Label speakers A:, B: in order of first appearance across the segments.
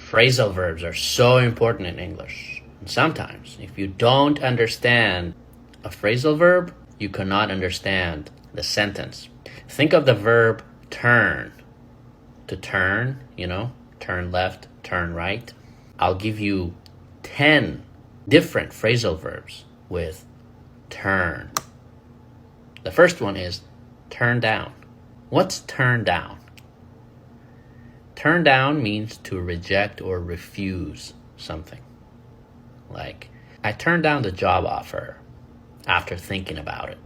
A: Phrasal verbs are so important in English. And sometimes, if you don't understand a phrasal verb, you cannot understand the sentence. Think of the verb turn. To turn, turn left, turn right. I'll give you 10 different phrasal verbs with turn. The first one is turn down. What's turn down? Turn down means to reject or refuse something. Like, I turned down the job offer after thinking about it.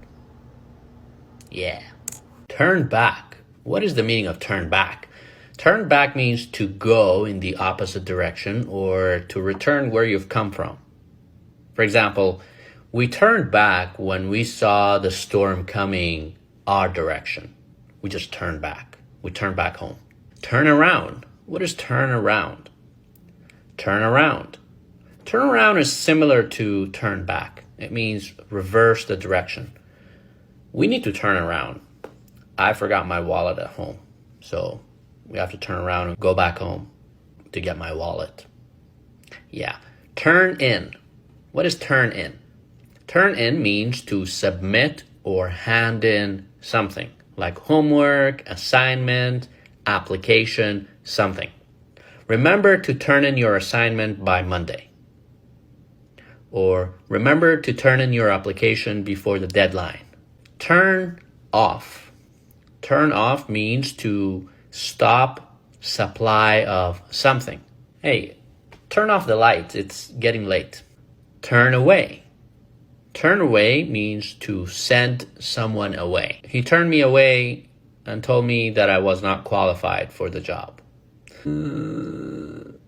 A: Yeah. Turn back. What is the meaning of turn back? Turn back means to go in the opposite direction or to return where you've come from. For example, we turned back when we saw the storm coming our direction. We just turned back. We turned back home. Turn around. What is turn around? Turn around. Turn around is similar to turn back. It means reverse the direction. We need to turn around. I forgot my wallet at home, so we have to turn around and go back home to get my wallet. Yeah. Turn in. What is turn in? Turn in means to submit or hand in something, like homework, assignment, application, something. Remember to turn in your assignment by Monday. Or remember to turn in your application before the deadline. Turn off. Turn off means to stop supply of something. Hey, turn off the lights, it's getting late. Turn away. Turn away means to send someone away. He turned me away and told me that I was not qualified for the job. I'm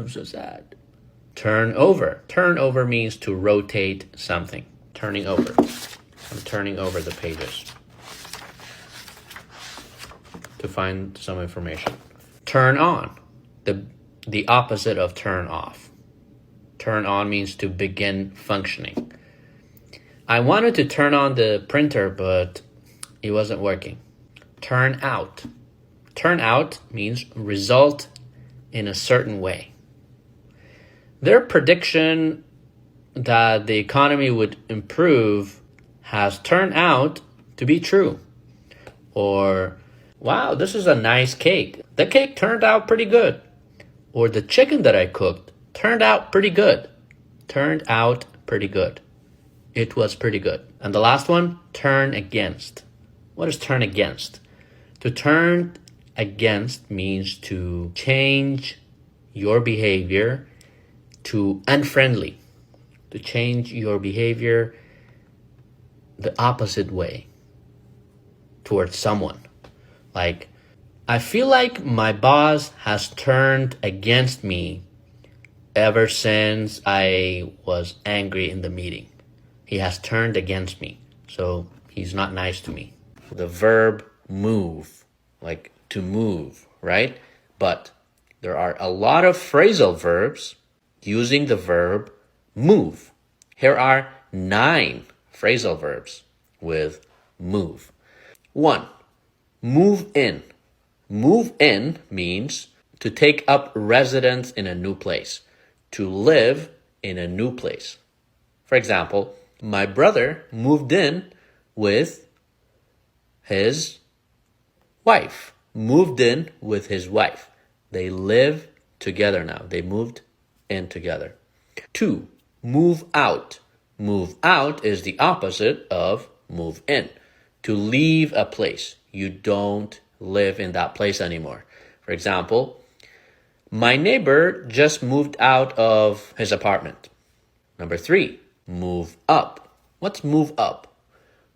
A: so sad. Turn over. Turn over means to rotate something. Turning over. I'm turning over the pages to find some information. Turn on. The opposite of turn off. Turn on means to begin functioning. I wanted to turn on the printer, but it wasn't working. Turn out. Turn out means result in a certain way. Their prediction that the economy would improve has turned out to be true. Or, wow, this is a nice cake. The cake turned out pretty good. Or the chicken that I cooked turned out pretty good. Turned out pretty good. It was pretty good. And the last one, turn against. What is turn against? To turn against means to change your behavior to unfriendly. To change your behavior the opposite way towards someone. Like, I feel like my boss has turned against me ever since I was angry in the meeting. He has turned against me, so he's not nice to me. The verb move, like to move, right? But there are a lot of phrasal verbs using the verb move. Here are 9 phrasal verbs with move. 1, move in. Move in means to take up residence in a new place, to live in a new place. For example, my brother moved in with his wife. Moved in with his wife. They live together now. They moved in together. 2, move out. Move out is the opposite of move in. To leave a place. You don't live in that place anymore. For example, my neighbor just moved out of his apartment. Number 3, move up. What's move up?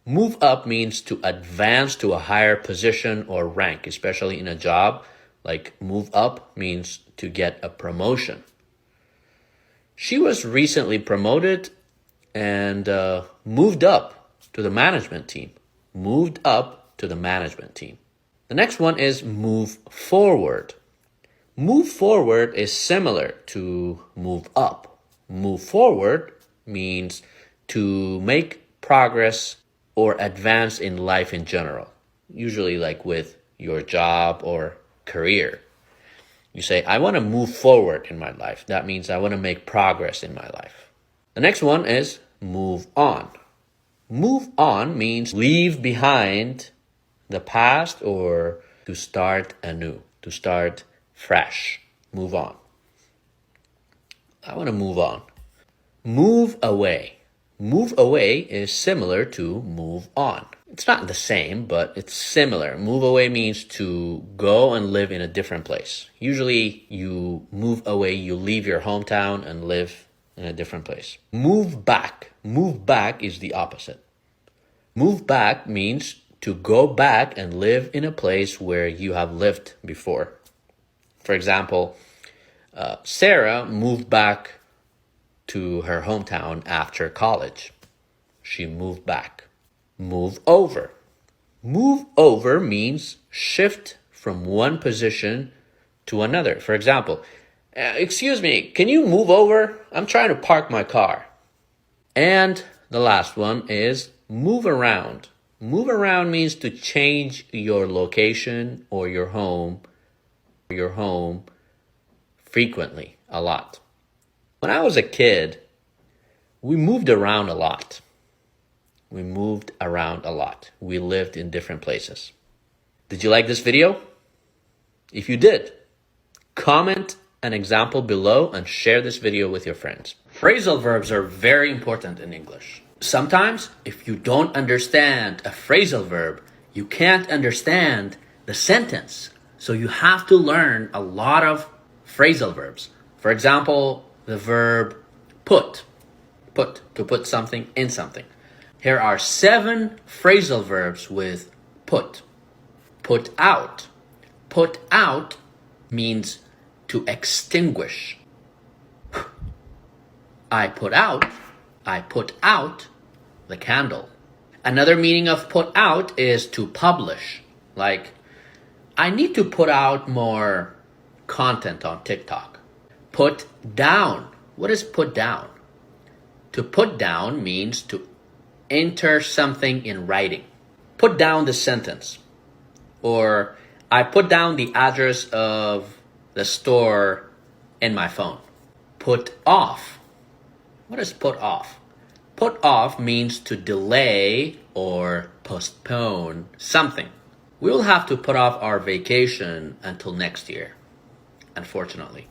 A: Move up means to advance to a higher position or rank, especially in a job. Like move up means to get a promotion. She was recently promoted and moved up to the management team. Moved up to the management team. The next one is move forward. Move forward is similar to move up. Move forward means to make progress or advance in life in general, usually like with your job or career. You say, I want to move forward in my life. That means I want to make progress in my life. The next one is move on. Move on means leave behind the past or to start anew, to start fresh. Move on. I want to move on. Move away. Move away is similar to move on. It's not the same, but it's similar. Move away means to go and live in a different place. Usually you move away, you leave your hometown and live in a different place. Move back. Move back is the opposite. Move back means to go back and live in a place where you have lived before. For example, Sarah moved back to her hometown after college. She moved back. Move over. Move over means shift from one position to another. For example, excuse me, can you move over? I'm trying to park my car. And the last one is move around. Move around means to change your location or your home frequently, a lot. When I was a kid, we moved around a lot. We moved around a lot. We lived in different places. Did you like this video? If you did, comment an example below and share this video with your friends. Phrasal verbs are very important in English. Sometimes, if you don't understand a phrasal verb, you can't understand the sentence. So you have to learn a lot of phrasal verbs. For example, the verb put. Put, to put something in something. Here are 7 phrasal verbs with put. Put out. Put out means to extinguish. I put out the candle. Another meaning of put out is to publish. Like, I need to put out more content on TikTok. Put down. What is put down? To put down means to enter something in writing. Put down the sentence. Or, I put down the address of the store in my phone. Put off. What is put off? Put off means to delay or postpone something. We will have to put off our vacation until next year, unfortunately.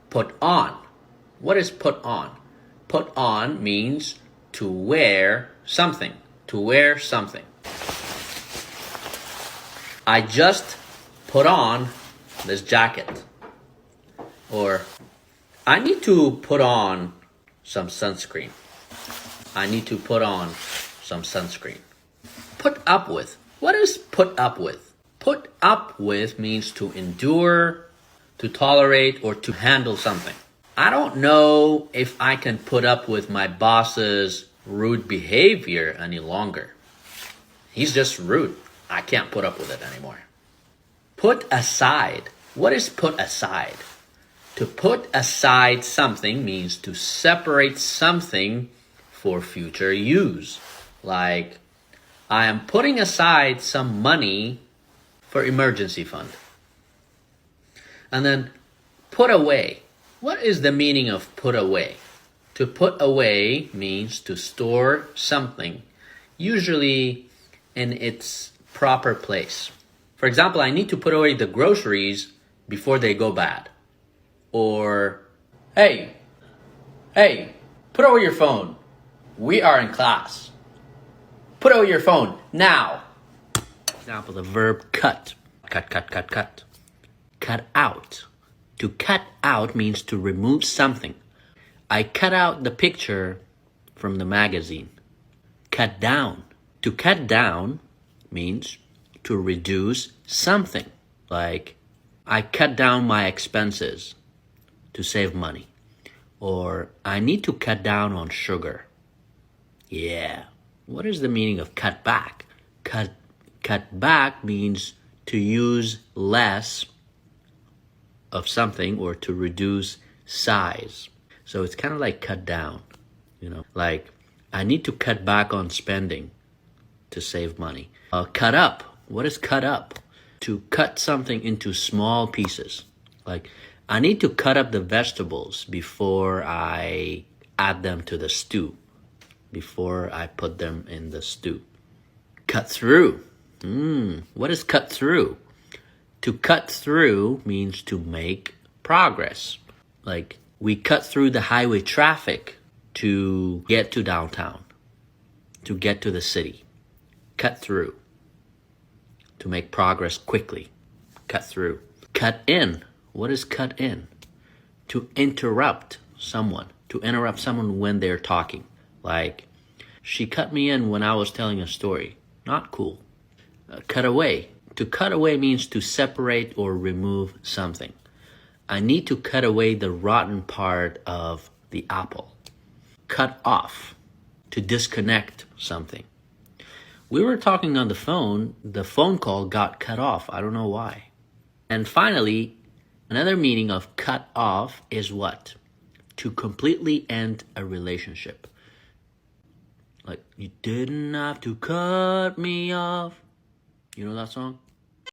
A: Put on. What is put on? Put on means to wear something. To wear something. I just put on this jacket. Or, I need to put on some sunscreen. I need to put on some sunscreen. Put up with. What is put up with? Put up with means to endure, to tolerate, or to handle something. I don't know if I can put up with my boss's rude behavior any longer. He's just rude. I can't put up with it anymore. Put aside. What is put aside? To put aside something means to separate something for future use. Like, I am putting aside some money for emergency fund. And then put away. What is the meaning of put away? To put away means to store something, usually in its proper place. For example, I need to put away the groceries before they go bad. Or, hey, put away your phone. We are in class. Put away your phone now. For example, the verb cut. Cut. Cut out. To cut out means to remove something. I cut out the picture from the magazine. Cut down. To cut down means to reduce something. Like, I cut down my expenses to save money. Or, I need to cut down on sugar. Yeah. What is the meaning of cut back? Cut back means to use less of something or to reduce size. So it's kind of like cut down, like I need to cut back on spending to save money. Cut up. What is cut up? To cut something into small pieces. Like, I need to cut up the vegetables before I add them to the stew, before I put them in the stew. Cut through. What is cut through? To cut through means to make progress. Like, we cut through the highway traffic to get to downtown, to get to the city. Cut through. To make progress quickly. Cut through. Cut in. What is cut in? To interrupt someone. To interrupt someone when they're talking. Like, she cut me in when I was telling a story. Not cool. Cut away. To cut away means to separate or remove something. I need to cut away the rotten part of the apple. Cut off. To disconnect something. We were talking on the phone call got cut off. I don't know why. And finally, another meaning of cut off is what? To completely end a relationship. Like, you didn't have to cut me off. You know that song?